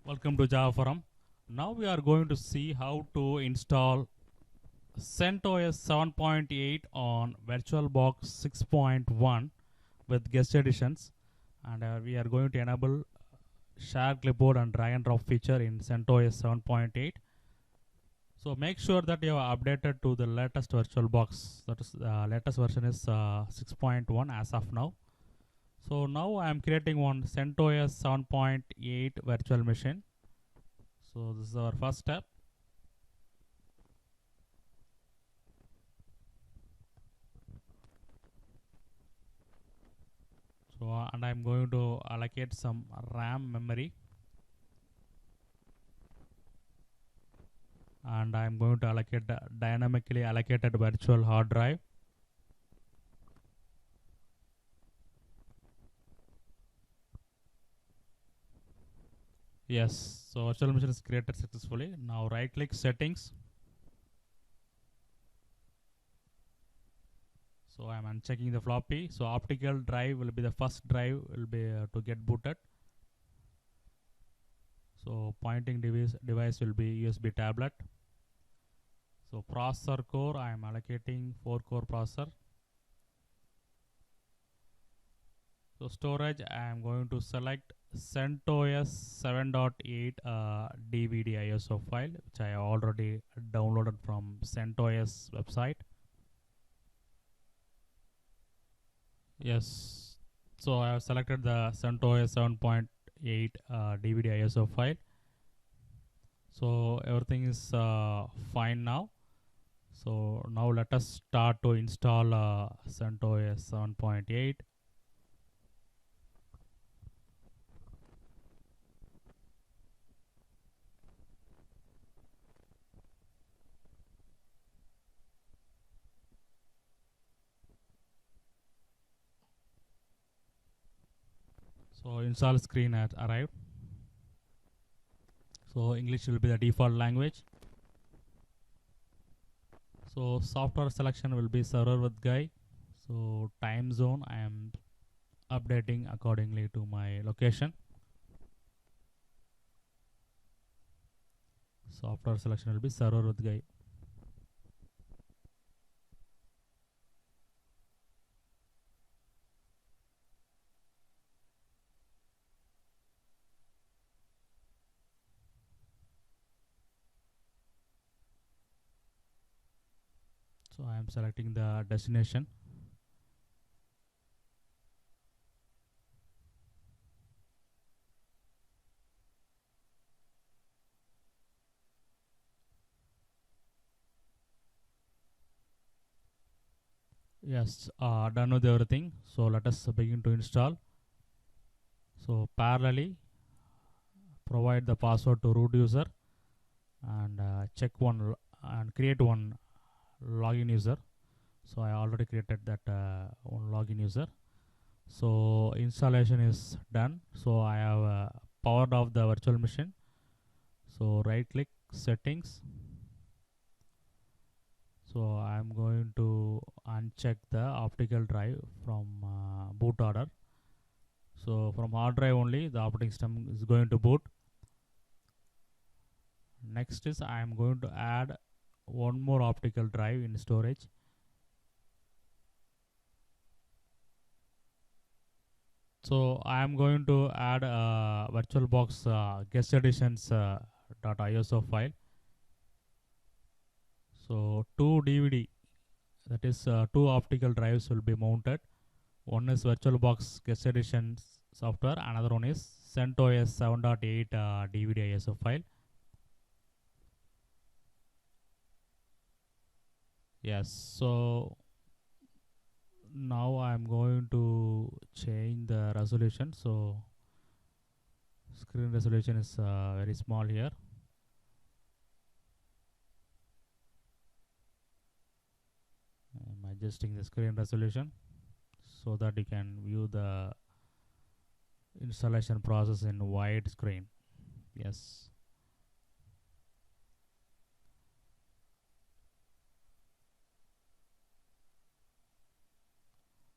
Welcome to Java Forum. Now we are going to see how to install CentOS 7.8 on VirtualBox 6.1 with guest editions, and we are going to enable share clipboard and drag and drop feature in CentOS 7.8. So make sure that you have updated to the latest VirtualBox. That is latest version is 6.1 as of now. So now I am creating one CentOS 7.8 virtual machine. So this is our first step. So and I'm going to allocate some RAM memory, and I'm going to allocate dynamically allocated virtual hard drive. Yes, so virtual machine is created successfully. Now right click settings. So I'm unchecking the floppy. So optical drive will be the first drive will be to get booted. So pointing device will be USB tablet. So processor core, I am allocating 4 core processor. So storage, I am going to select CentOS 7.8 DVD ISO file, which I already downloaded from CentOS website. Yes, so I have selected the CentOS 7.8 DVD ISO file. So everything is fine now. So now let us start to install CentOS 7.8. So install screen has arrived. So English will be the default language. So software selection will be server with Guy. So time zone I am updating accordingly to my location. Software selection will be server with Guy. So I am selecting the destination. Yes, done with everything. So let us begin to install. So parallelly provide the password to root user and check one and create one login user. So I already created that one login user. So installation is done. So I have powered off the virtual machine. So right click settings. So I'm going to uncheck the optical drive from boot order. So from hard drive only the operating system is going to boot. Next is I am going to add one more optical drive in storage. So I am going to add VirtualBox guest editions .iso file. So two DVD, that is two optical drives will be mounted. One is VirtualBox guest editions software, another one is CentOS 7.8 DVD ISO file. Yes, so now I'm going to change the resolution. So screen resolution is very small here. I'm adjusting the screen resolution so that you can view the installation process in wide screen. Yes.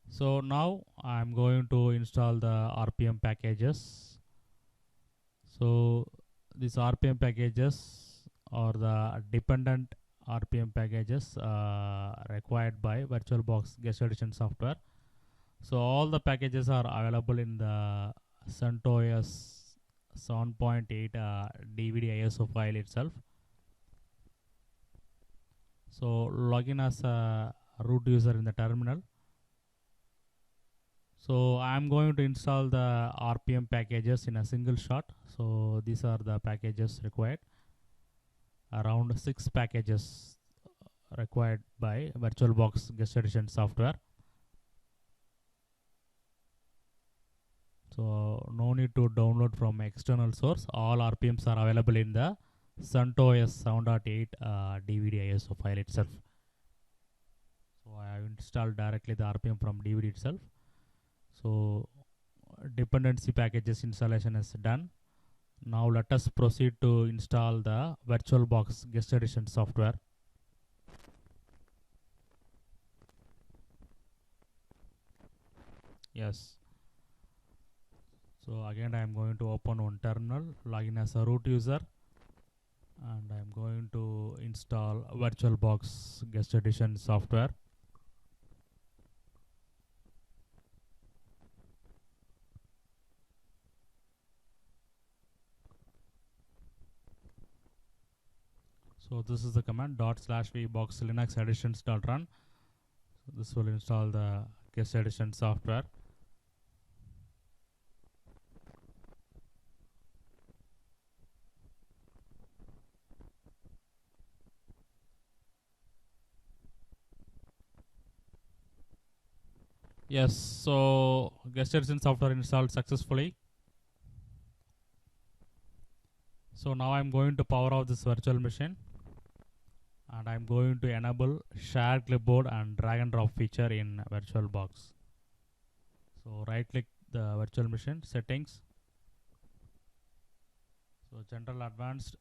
So now I'm going to install the RPM packages. So these RPM packages or the dependent RPM packages required by VirtualBox Guest Edition software. So all the packages are available in the CentOS 7.8 DVD ISO file itself. So login as a root user in the terminal. So I am going to install the RPM packages in a single shot. So these are the packages required. Around 6 packages required by VirtualBox Guest Edition software. So no need to download from external source. All RPMs are available in the CentOS 7.8 DVD ISO file itself. So I have installed directly the RPM from DVD itself. So dependency packages installation is done. Now let us proceed to install the VirtualBox Guest Edition software. Yes. So again I am going to open one terminal, login as a root user, and I am going to install VirtualBox Guest Edition software. So this is the command /vbox linux editions.run. So this will install the Guest Edition software. Yes, so Guest Edition software installed successfully. So now I'm going to power off this virtual machine, and I'm going to enable share clipboard and drag and drop feature in VirtualBox. So right click the virtual machine, settings. So general advanced.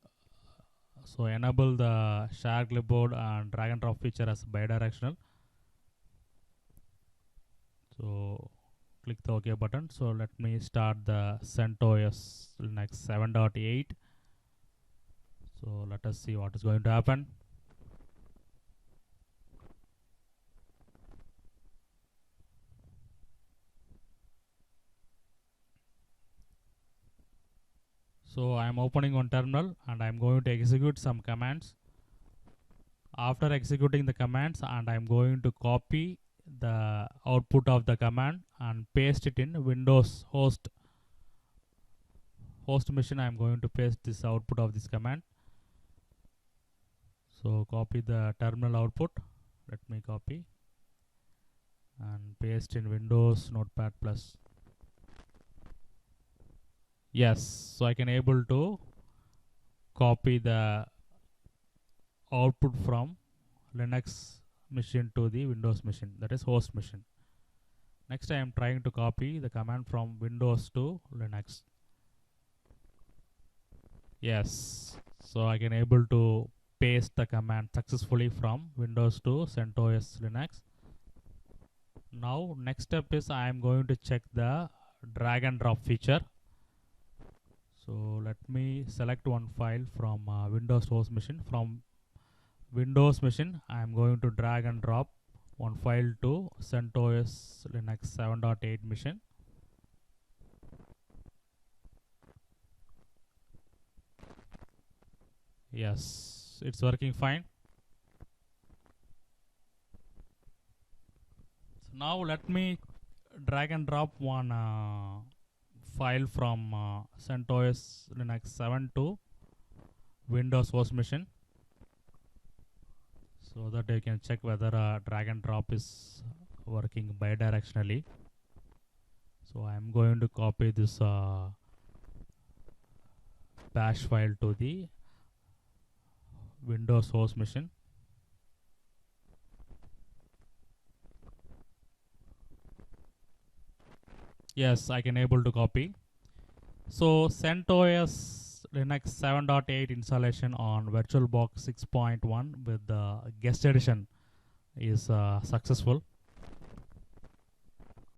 So enable the share clipboard and drag and drop feature as bidirectional. So click the OK button. So let me start the CentOS Linux 7.8. So let us see what is going to happen. So I am opening one terminal and I am going to execute some commands. After executing the commands, and I am going to copy the output of the command and paste it in Windows host machine. I am going to paste this output of this command. So copy the terminal output. Let me copy and paste in Windows Notepad Plus. Yes, so I can able to copy the output from Linux machine to the Windows machine, that is host machine. Next I am trying to copy the command from Windows to Linux. Yes, so I can able to paste the command successfully from Windows to CentOS Linux. Now next step is I am going to check the drag and drop feature. So let me select one file from Windows host machine. From Windows machine I am going to drag and drop one file to CentOS Linux 7.8 machine. Yes, it's working fine. So now let me drag and drop one file from CentOS Linux 7 to Windows host machine, so that you can check whether drag and drop is working bidirectionally. So I am going to copy this bash file to the Windows host machine. Yes, I can able to copy. So CentOS Linux 7.8 installation on VirtualBox 6.1 with the Guest Edition is successful.